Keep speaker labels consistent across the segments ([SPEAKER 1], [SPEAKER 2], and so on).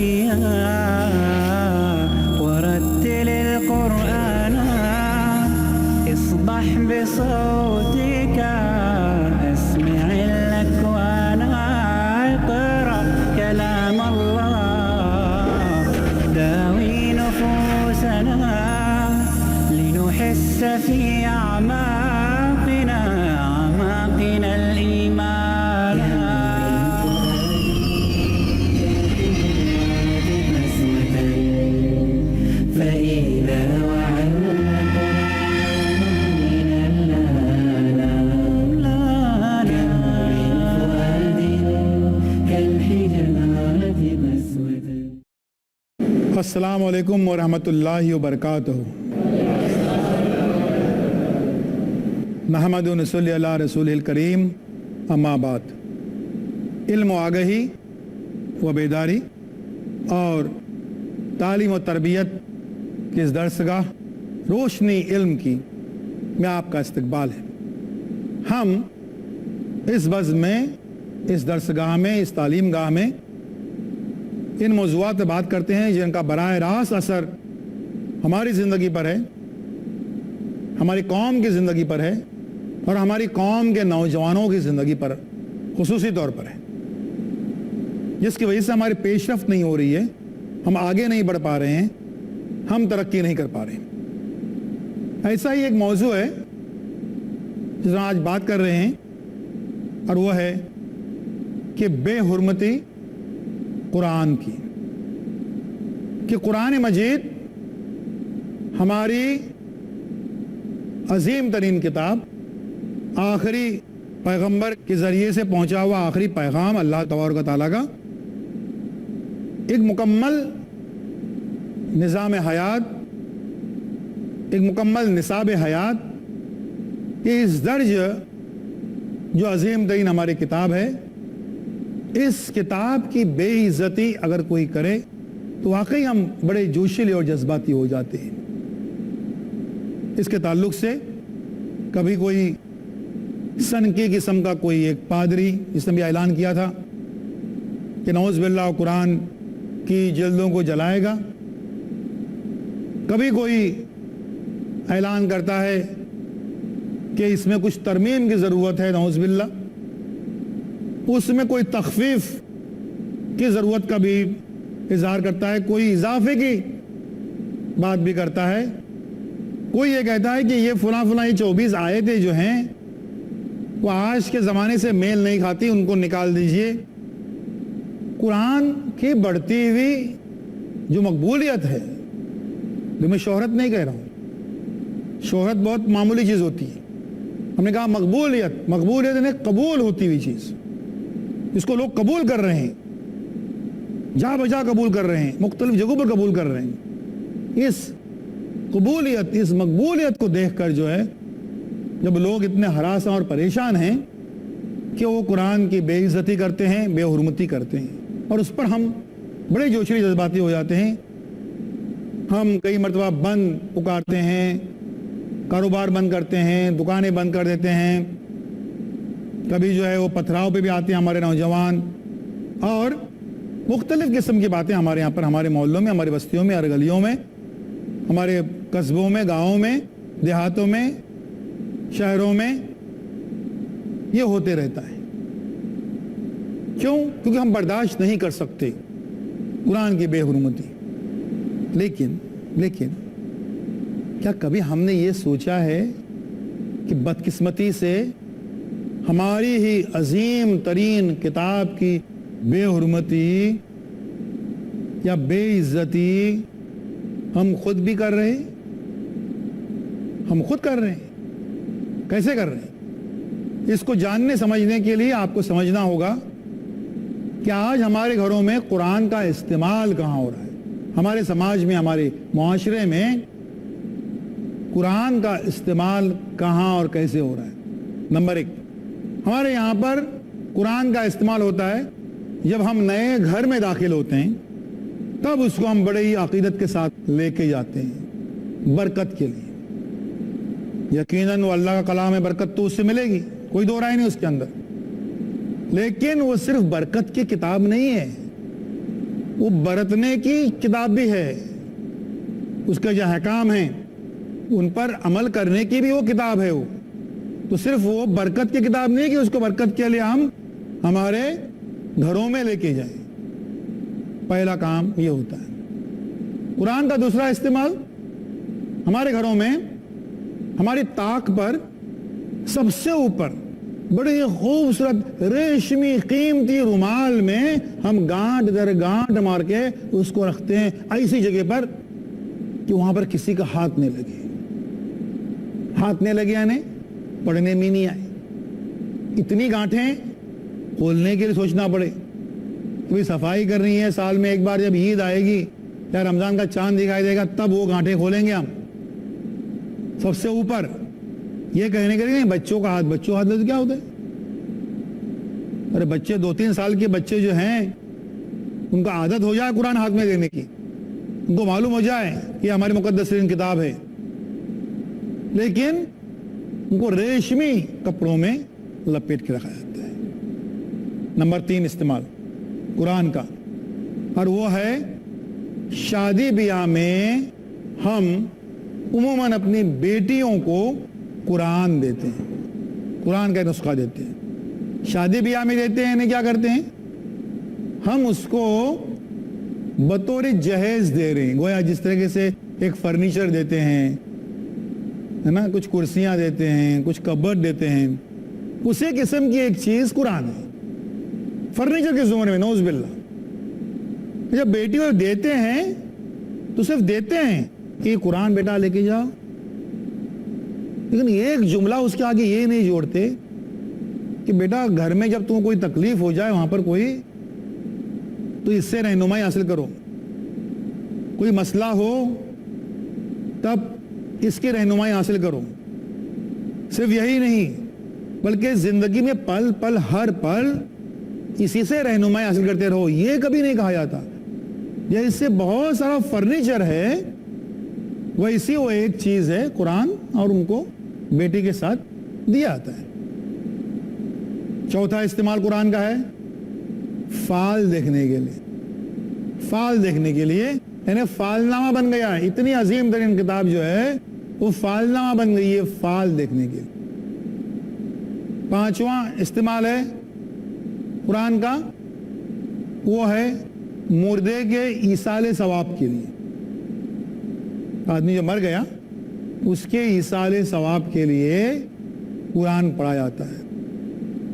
[SPEAKER 1] هيا ورتل القرآن اصبح بصوتك اسمع الأكوان اقرأ كلام الله داوي نفوسنا لنحس في أعماقنا الإيمان فإذا وعدنا من اللالان فؤاد كالحجارة مسودا.
[SPEAKER 2] السلام علیکم ورحمۃ اللہ وبرکاتہ. نحمد و نصلی علی رسول الکریم. اما بعد، علم و آگہی و بیداری اور تعلیم و تربیت کی اس درسگاہ روشنی علم کی میں آپ کا استقبال ہے. ہم اس بزم میں، اس درسگاہ میں، اس تعلیم گاہ میں ان موضوعات پہ بات کرتے ہیں جن کا براہ راست اثر ہماری زندگی پر ہے، ہماری قوم کی زندگی پر ہے اور ہماری قوم کے نوجوانوں کی زندگی پر خصوصی طور پر ہے، جس کی وجہ سے ہماری پیش رفت نہیں ہو رہی ہے، ہم آگے نہیں بڑھ پا رہے ہیں، ہم ترقی نہیں کر پا رہے ہیں. ایسا ہی ایک موضوع ہے جس میں آج بات کر رہے ہیں، اور وہ ہے کہ بے حرمتی قرآن کی، کہ قرآن مجید ہماری عظیم ترین کتاب، آخری پیغمبر کے ذریعے سے پہنچا ہوا آخری پیغام اللہ تبارک و تعالیٰ کا ایک مکمل نظام حیات، ایک مکمل نصاب حیات. یہ اس درج جو عظیم ترین ہماری کتاب ہے، اس کتاب کی بے عزتی اگر کوئی کرے تو واقعی ہم بڑے جوشیلے اور جذباتی ہو جاتے ہیں. اس کے تعلق سے کبھی کوئی سنکی قسم کا کوئی ایک پادری جس نے بھی اعلان کیا تھا کہ نعوذ باللہ قرآن کی جلدوں کو جلائے گا، کبھی کوئی اعلان کرتا ہے کہ اس میں کچھ ترمیم کی ضرورت ہے، نعوذ باللہ اس میں کوئی تخفیف کی ضرورت کا بھی اظہار کرتا ہے، کوئی اضافے کی بات بھی کرتا ہے، کوئی یہ کہتا ہے کہ یہ فلاں یہ 24 آیتیں جو ہیں وہ آج کے زمانے سے میل نہیں کھاتی، ان کو نکال دیجئے. قرآن کی بڑھتی ہوئی جو مقبولیت ہے، جو میں شہرت نہیں کہہ رہا ہوں، شہرت بہت معمولی چیز ہوتی ہے، ہم نے کہا مقبولیت یعنی قبول ہوتی ہوئی چیز، جس کو لوگ قبول کر رہے ہیں، جا بجا قبول کر رہے ہیں، مختلف جگہوں پر قبول کر رہے ہیں. اس قبولیت، اس مقبولیت کو دیکھ کر جو ہے، جب لوگ اتنے ہراساں اور پریشان ہیں کہ وہ قرآن کی بے عزتی کرتے ہیں، بے حرمتی کرتے ہیں، اور اس پر ہم بڑے جوشی جذباتی ہو جاتے ہیں. ہم کئی مرتبہ بند پکارتے ہیں، کاروبار بند کرتے ہیں، دکانیں بند کر دیتے ہیں، کبھی جو ہے وہ پتھراؤ پہ بھی آتے ہیں ہمارے نوجوان، اور مختلف قسم کی باتیں ہمارے یہاں پر، ہمارے محلوں میں، ہماری بستیوں میں، ہر گلیوں میں، ہمارے قصبوں میں، گاؤں میں، دیہاتوں میں، شہروں میں یہ ہوتے رہتا ہے. کیوں؟ کیونکہ ہم برداشت نہیں کر سکتے قرآن کی بے حرمتی. لیکن کیا کبھی ہم نے یہ سوچا ہے کہ بدقسمتی سے ہماری ہی عظیم ترین کتاب کی بے حرمتی یا بے عزتی ہم خود بھی کر رہے ہیں؟ ہم خود کر رہے ہیں. کیسے کر رہے ہیں؟ اس کو جاننے سمجھنے کے لیے آپ کو سمجھنا ہوگا کہ آج ہمارے گھروں میں قرآن کا استعمال کہاں ہو رہا ہے، ہمارے سماج میں، ہمارے معاشرے میں قرآن کا استعمال کہاں اور کیسے ہو رہا ہے. نمبر 1، ہمارے یہاں پر قرآن کا استعمال ہوتا ہے جب ہم نئے گھر میں داخل ہوتے ہیں، تب اس کو ہم بڑے ہی عقیدت کے ساتھ لے کے جاتے ہیں برکت کے لیے. یقیناً وہ اللہ کا کلام ہے، برکت تو اس سے ملے گی، کوئی دو رائے نہیں اس کے اندر. لیکن وہ صرف برکت کی کتاب نہیں ہے، وہ برتنے کی کتاب بھی ہے، اس کے جو احکام ہیں ان پر عمل کرنے کی بھی وہ کتاب ہے۔ وہ تو صرف وہ برکت کی کتاب نہیں کہ اس کو برکت کے لیے ہم ہمارے گھروں میں لے کے جائیں، پہلا کام یہ ہوتا ہے۔ قرآن کا دوسرا استعمال ہمارے گھروں میں ہماری طاق پر سب سے اوپر بڑی خوبصورت ریشمی قیمتی رومال میں ہم گانٹ در گانٹ مار کے اس کو رکھتے ہیں ایسی جگہ پر کہ وہاں پر کسی کا ہاتھ نہیں لگے۔ ہاتھ نہیں لگے یعنی پڑھنے میں نہیں آئے۔ اتنی گانٹیں کھولنے کے لیے سوچنا پڑے، کوئی صفائی کرنی ہے سال میں ایک بار، جب عید آئے گی یا رمضان کا چاند دکھائی دے گا تب وہ گانٹیں کھولیں گے ہم۔ سب سے اوپر یہ کہنے کے لیے بچوں کا ہاتھ، بچوں ہاتھ لگے کیا ہوتا ہے؟ ارے بچے 2-3 سال کے بچے جو ہیں ان کا عادت ہو جائے قرآن ہاتھ میں دینے کی، ان کو معلوم ہو جائے کہ ہماری مقدس ترین کتاب ہے، لیکن ان کو ریشمی کپڑوں میں لپیٹ کے رکھا جاتا ہے۔ نمبر 3 استعمال قرآن کا، اور وہ ہے شادی بیاہ میں ہم عموماً اپنی بیٹیوں کو قرآن دیتے ہیں، قرآن کا نسخہ دیتے ہیں۔ شادی بیاہ میں دیتے ہیں، کیا کرتے ہیں؟ ہم اس کو بطور جہیز دے رہے ہیں، گویا جس طریقے سے ایک فرنیچر دیتے ہیں ہے نا، کچھ کرسیاں دیتے ہیں، کچھ کبرڈ دیتے ہیں، اسی قسم کی ایک چیز قرآن ہے فرنیچر کے زمانے میں، نعوذ باللہ۔ جب بیٹی کو دیتے ہیں تو صرف دیتے ہیں کہ قرآن بیٹا لے کے جاؤ، لیکن ایک جملہ اس کے آگے یہ نہیں جوڑتے کہ بیٹا گھر میں جب تم کوئی تکلیف ہو جائے وہاں پر کوئی، تو اس سے رہنمائی حاصل کرو، کوئی مسئلہ ہو تب اس کی رہنمائی حاصل کرو۔ صرف یہی نہیں بلکہ زندگی میں پل پل ہر پل اسی سے رہنمائی حاصل کرتے رہو، یہ کبھی نہیں کہا جاتا۔ یہ اس سے بہت سارا فرنیچر ہے، ویسی وہ ایک چیز ہے قرآن، اور ان کو بیٹی کے ساتھ دیا جاتا ہے۔ چوتھا استعمال قرآن کا ہے فال دیکھنے کے لیے، فال دیکھنے کے لیے، یعنی فالنامہ بن گیا ہے، اتنی عظیم ترین کتاب جو ہے وہ فالنامہ بن گئی ہے فال دیکھنے کے لیے۔ پانچواں استعمال ہے قرآن کا، وہ ہے مردے کے ایصال ثواب کے لیے۔ آدمی جو مر گیا اس کے ایصال ثواب کے لیے قرآن پڑھا جاتا ہے۔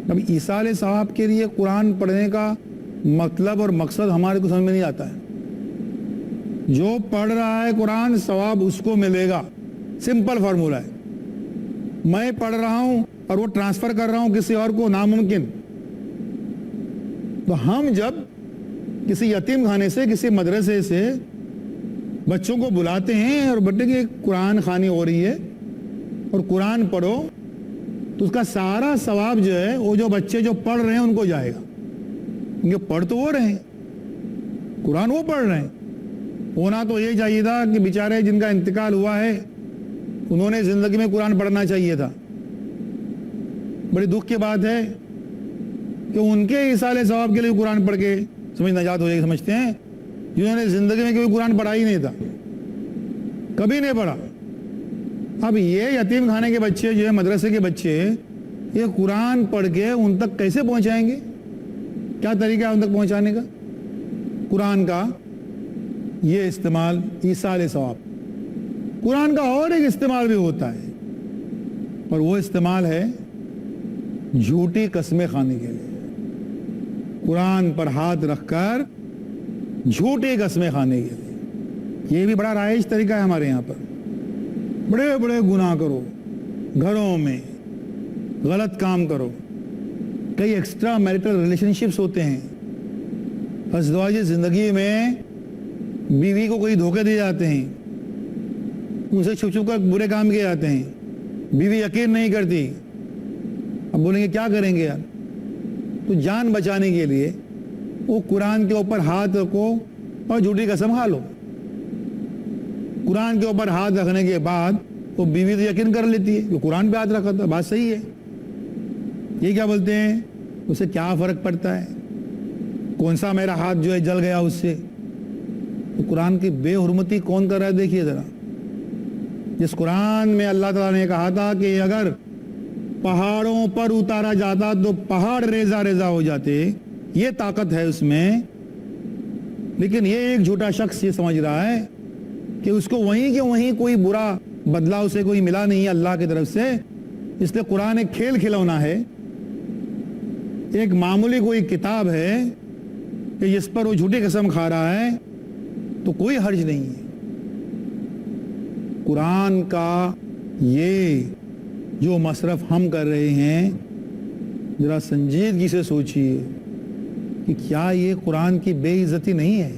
[SPEAKER 2] اب ایصال ثواب کے لیے قرآن پڑھنے کا مطلب اور مقصد ہمارے کو سمجھ میں نہیں آتا ہے۔ جو پڑھ رہا ہے قرآن ثواب اس کو ملے گا، سمپل فارمولہ ہے۔ میں پڑھ رہا ہوں اور وہ ٹرانسفر کر رہا ہوں کسی اور کو، ناممکن۔ تو ہم جب کسی یتیم خانے سے، کسی مدرسے سے بچوں کو بلاتے ہیں اور بیٹے کی قرآن خوانی ہو رہی ہے اور قرآن پڑھو، تو اس کا سارا ثواب جو ہے وہ جو بچے جو پڑھ رہے ہیں ان کو جائے گا، کیونکہ پڑھ تو وہ رہے ہیں، قرآن وہ پڑھ رہے ہیں۔ ہونا تو یہ چاہیے تھا کہ بیچارے جن کا انتقال ہوا ہے انہوں نے زندگی میں قرآن پڑھنا چاہیے تھا۔ بڑی دکھ کی بات ہے کہ ان کے ایصال ثواب کے لیے قرآن پڑھ کے سمجھ نجات ہو جائے گی، سمجھتے ہیں، جنہوں نے زندگی میں کبھی قرآن پڑھا ہی نہیں تھا، کبھی نہیں پڑھا۔ اب یہ یتیم خانے کے بچے جو ہے، مدرسے کے بچے، یہ قرآن پڑھ کے ان تک کیسے پہنچائیں گے؟ کیا طریقہ ہے ان تک پہنچانے کا؟ قرآن کا یہ استعمال ایصال ثواب۔ قرآن کا اور ایک استعمال بھی ہوتا ہے، اور وہ استعمال ہے جھوٹی قسمیں کھانے کے لیے۔ قرآن پر ہاتھ رکھ کر جھوٹی قسمیں کھانے کے لیے، یہ بھی بڑا رائج طریقہ ہے ہمارے یہاں پر۔ بڑے بڑے گناہ کرو، گھروں میں غلط کام کرو، کئی ایکسٹرا میریٹل ریلیشن شپس ہوتے ہیں، ازدواجی زندگی میں بیوی کو کوئی دھوکے دیے جاتے ہیں، ان سے چھپ چھپ کر برے کام کیے جاتے ہیں، بیوی یقین نہیں کرتی، اب بولیں گے کیا کریں گے یار؟ تو جان بچانے کے لیے وہ قرآن کے اوپر ہاتھ رکھو اور جھوٹی قسم کھا لو۔ قرآن کے اوپر ہاتھ رکھنے کے بعد وہ بیوی تو یقین کر لیتی ہے کہ قرآن پہ ہاتھ رکھا تھا، بات صحیح ہے، یہ کیا بولتے ہیں، اسے کیا فرق پڑتا ہے، کون سا میرا ہاتھ جو ہے جل گیا اس سے، تو قرآن کی بے حرمتی کون کر رہا ہے؟ دیکھیے ذرا، جس قرآن میں اللہ تعالیٰ نے کہا تھا کہ اگر پہاڑوں پر اتارا جاتا تو پہاڑ ریزہ ریزہ ہو جاتے، یہ طاقت ہے اس میں، لیکن یہ ایک جھوٹا شخص یہ سمجھ رہا ہے کہ اس کو وہیں کہ وہیں کوئی برا بدلہ اسے کوئی ملا نہیں ہے اللہ کی طرف سے، اس لیے قرآن ایک کھیل کھلونا ہے، ایک معمولی کوئی کتاب ہے کہ جس پر وہ جھوٹی قسم کھا رہا ہے تو کوئی حرج نہیں ہے۔ قرآن کا یہ جو مصرف ہم کر رہے ہیں، ذرا سنجیدگی سے سوچئے کہ کیا یہ قرآن کی بے عزتی نہیں ہے،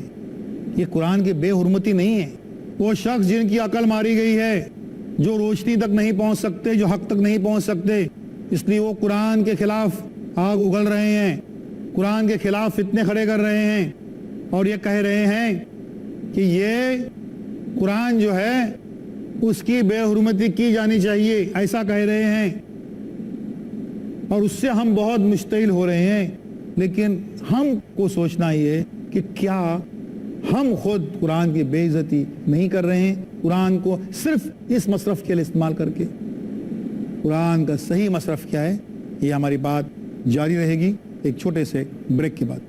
[SPEAKER 2] یہ قرآن کی بے حرمتی نہیں ہے؟ وہ شخص جن کی عقل ماری گئی ہے، جو روشنی تک نہیں پہنچ سکتے، جو حق تک نہیں پہنچ سکتے، اس لیے وہ قرآن کے خلاف آگ اگل رہے ہیں، قرآن کے خلاف فتنے کھڑے کر رہے ہیں اور یہ کہہ رہے ہیں کہ یہ قرآن جو ہے اس کی بے حرمتی کی جانی چاہیے، ایسا کہہ رہے ہیں، اور اس سے ہم بہت مشتعل ہو رہے ہیں۔ لیکن ہم کو سوچنا یہ کہ کیا ہم خود قرآن کی بے عزتی نہیں کر رہے ہیں، قرآن کو صرف اس مصرف کے لیے استعمال کر کے؟ قرآن کا صحیح مصرف کیا ہے، یہ ہماری بات جاری رہے گی ایک چھوٹے سے بریک کے بعد۔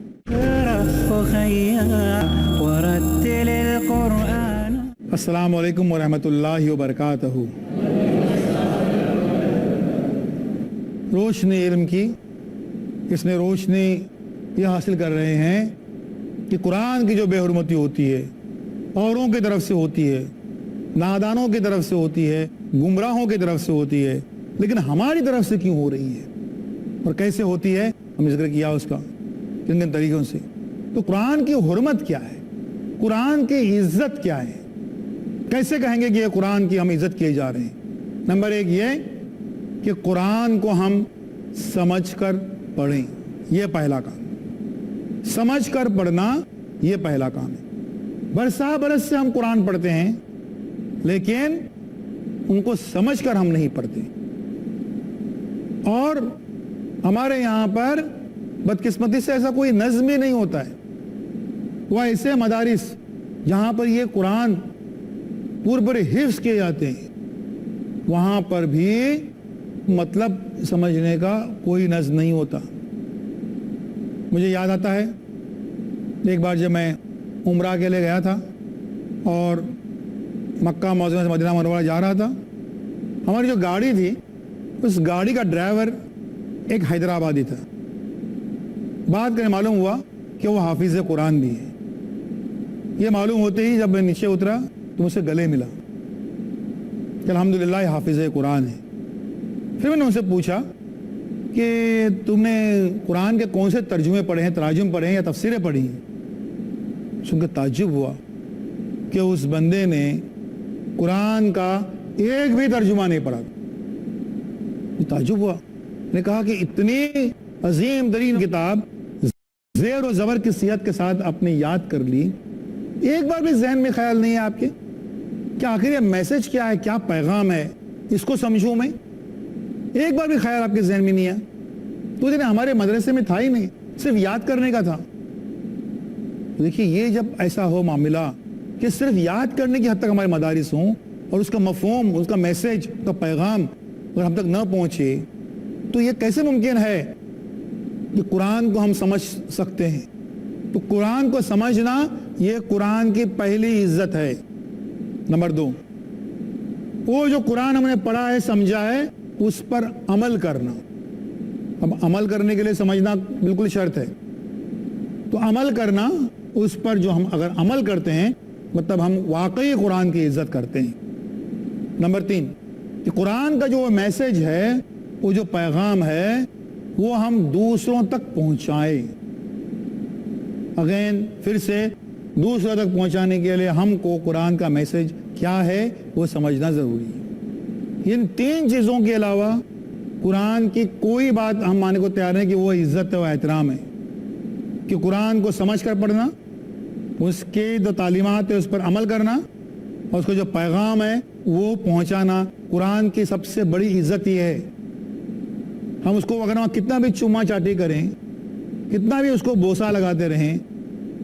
[SPEAKER 2] السلام علیکم ورحمۃ اللہ وبرکاتہ۔ روشنی علم کی، اس میں روشنی یہ حاصل کر رہے ہیں کہ قرآن کی جو بے حرمتی ہوتی ہے اوروں کی طرف سے ہوتی ہے، نادانوں کی طرف سے ہوتی ہے، گمراہوں کی طرف سے ہوتی ہے، لیکن ہماری طرف سے کیوں ہو رہی ہے اور کیسے ہوتی ہے؟ ہم نے ذکر کیا اس کا کن کن طریقوں سے۔ تو قرآن کی حرمت کیا ہے، قرآن کی عزت کیا ہے، کیسے کہیں گے کہ یہ قرآن کی ہم عزت کیے جا رہے ہیں؟ نمبر ایک یہ کہ قرآن کو ہم سمجھ کر پڑھیں، یہ پہلا کام، سمجھ کر پڑھنا یہ پہلا کام ہے۔ برسا برس سے ہم قرآن پڑھتے ہیں لیکن ان کو سمجھ کر ہم نہیں پڑھتے، اور ہمارے یہاں پر بدقسمتی سے ایسا کوئی نظم ہی نہیں ہوتا ہے۔ وہ ایسے مدارس جہاں پر یہ قرآن پورے حفظ کیے جاتے ہیں، وہاں پر بھی مطلب سمجھنے کا کوئی نظم نہیں ہوتا۔ مجھے یاد آتا ہے ایک بار جب میں عمرہ کے لیے گیا تھا اور مکہ معظمہ سے مدینہ منورہ جا رہا تھا، ہماری جو گاڑی تھی اس گاڑی کا ڈرائیور ایک حیدرآبادی تھا۔ بات کرنے معلوم ہوا کہ وہ حافظ قرآن بھی ہے۔ یہ معلوم ہوتے ہی جب میں نیچے اترا تو مجھ سے گلے ملا کہ الحمدللہ یہ حافظ قرآن ہے۔ پھر میں نے ان سے پوچھا کہ تم نے قرآن کے کون سے ترجمے پڑھے ہیں، تراجم پڑھے ہیں یا تفسیریں پڑھی ہیں؟ سن کے تعجب ہوا کہ اس بندے نے قرآن کا ایک بھی ترجمہ نہیں پڑھا۔ تعجب ہوا، نے کہا کہ اتنی عظیم ترین کتاب زیر و زبر کی صیغت کے ساتھ اپنے یاد کر لی، ایک بار بھی ذہن میں خیال نہیں ہے آپ کے کہ آخر یہ میسج کیا ہے، کیا پیغام ہے، اس کو سمجھوں میں؟ ایک بار بھی خیال آپ کے ذہن میں نہیں ہے؟ تو جنہیں ہمارے مدرسے میں تھا ہی نہیں، صرف یاد کرنے کا تھا۔ دیکھیے یہ جب ایسا ہو معاملہ کہ صرف یاد کرنے کی حد تک ہمارے مدارس ہوں اور اس کا مفہوم، اس کا میسج، اس کا پیغام اگر ہم تک نہ پہنچے تو یہ کیسے ممکن ہے کہ قرآن کو ہم سمجھ سکتے ہیں؟ تو قرآن کو سمجھنا یہ قرآن کی پہلی عزت ہے۔ نمبر دو، وہ جو قرآن ہم نے پڑھا ہے، سمجھا ہے، اس پر عمل کرنا۔ اب عمل کرنے کے لیے سمجھنا بالکل شرط ہے، تو عمل کرنا اس پر، جو ہم اگر عمل کرتے ہیں مطلب ہم واقعی قرآن کی عزت کرتے ہیں۔ نمبر تین، کہ قرآن کا جو میسج ہے، وہ جو پیغام ہے، وہ ہم دوسروں تک پہنچائیں۔ اگین پھر سے دوسروں تک پہنچانے کے لیے ہم کو قرآن کا میسج کیا ہے وہ سمجھنا ضروری ہے۔ ان تین چیزوں کے علاوہ قرآن کی کوئی بات ہم ماننے کو تیار نہیں کہ وہ عزت و احترام ہے۔ کہ قرآن کو سمجھ کر پڑھنا، اس کے جو تعلیمات ہے اس پر عمل کرنا، اور اس کا جو پیغام ہے وہ پہنچانا، قرآن کی سب سے بڑی عزت یہ ہے۔ ہم اس کو اگر کتنا بھی چوما چاٹی کریں، کتنا بھی اس کو بوسہ لگاتے رہیں،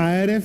[SPEAKER 2] IRF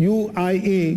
[SPEAKER 2] UIA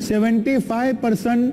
[SPEAKER 2] 75%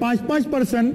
[SPEAKER 2] 5-5%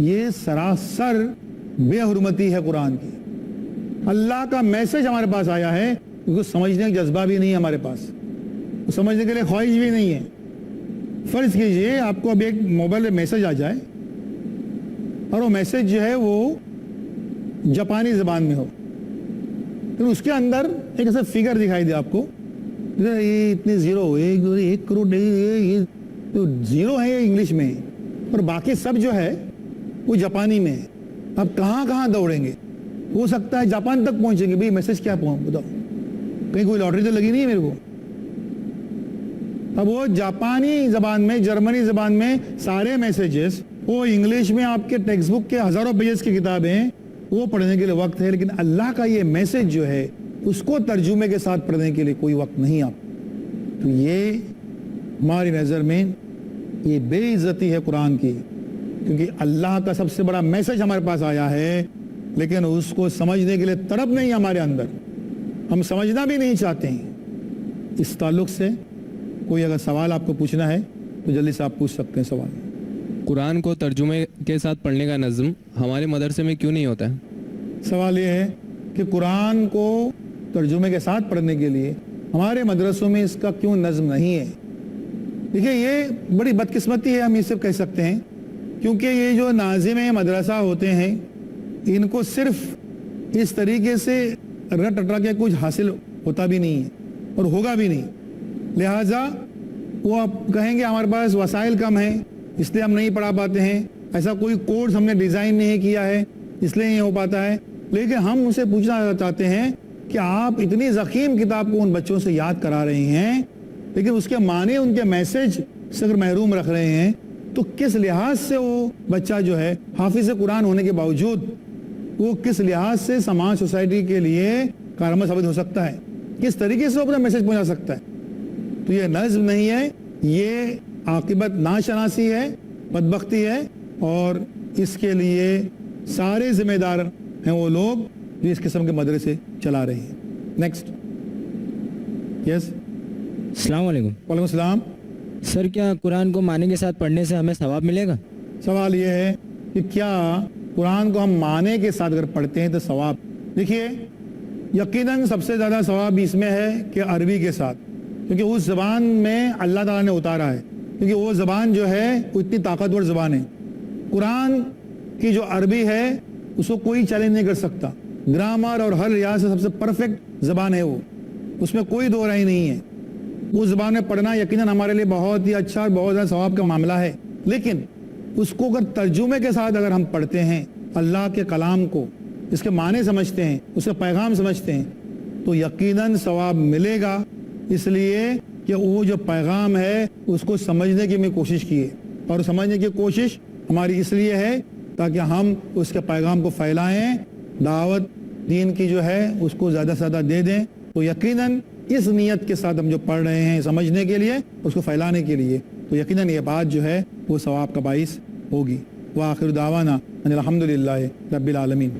[SPEAKER 2] یہ سراسر بے حرمتی ہے قرآن کی. اللہ کا میسج ہمارے پاس آیا ہے کیونکہ سمجھنے کا جذبہ بھی نہیں ہے ہمارے پاس, سمجھنے کے لیے خواہش بھی نہیں ہے. فرض کیجئے آپ کو اب ایک موبائل پہ میسج آ جائے اور وہ میسج جو ہے وہ جاپانی زبان میں ہو, پھر اس کے اندر ایک ایسا فگر دکھائی دے آپ کو, یہ اتنے زیرو, 1 کروڑ یہ زیرو ہے یہ انگلش میں, اور باقی سب جو ہے وہ جاپانی میں ہے. اب کہاں کہاں دوڑیں گے؟ ہو سکتا ہے جاپان تک پہنچیں گے. بھئی میسج کیا بتاؤ, کہیں کوئی لاٹری تو لگی نہیں ہے میرے کو. اب وہ جاپانی زبان میں, جرمنی زبان میں سارے میسیجز, وہ انگلش میں آپ کے ٹیکسٹ بک کے ہزاروں پیجز کی کتابیں, وہ پڑھنے کے لیے وقت ہے. لیکن اللہ کا یہ میسج جو ہے اس کو ترجمے کے ساتھ پڑھنے کے لیے کوئی وقت نہیں. آپ تو یہ ہماری نظر میں یہ بے عزتی ہے قرآن کی, کیونکہ اللہ کا سب سے بڑا میسج ہمارے پاس آیا ہے لیکن اس کو سمجھنے کے لیے تڑپ نہیں ہمارے اندر, ہم سمجھنا بھی نہیں چاہتے ہیں. اس تعلق سے کوئی اگر سوال آپ کو پوچھنا ہے تو جلدی سے آپ پوچھ سکتے ہیں سوال.
[SPEAKER 3] قرآن کو ترجمے کے ساتھ پڑھنے کا نظم ہمارے مدرسے میں کیوں نہیں ہوتا ہے؟
[SPEAKER 2] سوال یہ ہے کہ قرآن کو ترجمے کے ساتھ پڑھنے کے لیے ہمارے مدرسوں میں اس کا کیوں نظم نہیں ہے؟ دیکھیے یہ بڑی بدقسمتی ہے, ہم یہ سب کہہ سکتے ہیں, کیونکہ یہ جو ناظم مدرسہ ہوتے ہیں ان کو صرف اس طریقے سے رٹ رٹا کے کچھ حاصل ہوتا بھی نہیں ہے اور ہوگا بھی نہیں. لہٰذا وہ آپ کہیں گے ہمارے پاس وسائل کم ہیں اس لیے ہم نہیں پڑھا پاتے ہیں, ایسا کوئی کورس ہم نے ڈیزائن نہیں کیا ہے اس لیے نہیں ہو پاتا ہے. لیکن ہم ان سے پوچھنا چاہتے ہیں کہ آپ اتنی ضخیم کتاب کو ان بچوں سے یاد کرا رہے ہیں لیکن اس کے معنی, ان کے میسج سے اگر محروم رکھ رہے ہیں تو کس لحاظ سے وہ بچہ جو ہے حافظ قرآن ہونے کے باوجود وہ کس لحاظ سے سماج سوسائٹی کے لیے کارآمد ثابت ہو سکتا ہے, کس طریقے سے وہ اپنا میسج پہنچا سکتا ہے؟ تو یہ نظم نہیں ہے, یہ عاقبت ناشناسی ہے, بدبختی ہے, اور اس کے لیے سارے ذمہ دار ہیں وہ لوگ جو اس قسم کے مدرسے چلا رہے ہیں. نیکسٹ. یس.
[SPEAKER 4] السلام علیکم.
[SPEAKER 2] وعلیکم السلام.
[SPEAKER 4] سر کیا قرآن کو معنی کے ساتھ پڑھنے سے ہمیں ثواب ملے گا؟
[SPEAKER 2] سوال یہ ہے کہ کیا قرآن کو ہم معنی کے ساتھ اگر پڑھتے ہیں تو ثواب؟ دیکھیے یقیناً سب سے زیادہ ثواب اس میں ہے کہ عربی کے ساتھ, کیونکہ اس زبان میں اللہ تعالیٰ نے اتارا ہے, کیونکہ وہ زبان جو ہے وہ اتنی طاقتور زبان ہے. قرآن کی جو عربی ہے اس کو کوئی چیلنج نہیں کر سکتا, گرامر اور ہر لحاظ سے سب سے پرفیکٹ زبان ہے وہ, اس میں کوئی دو رائے نہیں ہے. اس زبان میں پڑھنا یقیناً ہمارے لیے بہت ہی اچھا اور بہت زیادہ ثواب کا معاملہ ہے. لیکن اس کو اگر ترجمے کے ساتھ اگر ہم پڑھتے ہیں, اللہ کے کلام کو, اس کے معنی سمجھتے ہیں, اس کا پیغام سمجھتے ہیں, تو یقیناً ثواب ملے گا. اس لیے کہ وہ جو پیغام ہے اس کو سمجھنے کی میں کوشش کی ہے, اور سمجھنے کی کوشش ہماری اس لیے ہے تاکہ ہم اس کے پیغام کو پھیلائیں, دعوت دین کی جو ہے اس کو زیادہ سے زیادہ دے دیں. تو یقیناً اس نیت کے ساتھ ہم جو پڑھ رہے ہیں سمجھنے کے لیے, اس کو پھیلانے کے لیے, تو یقیناً یہ بات جو ہے وہ ثواب کا باعث ہوگی. وآخر دعوانا ان الحمدللہ رب العالمین.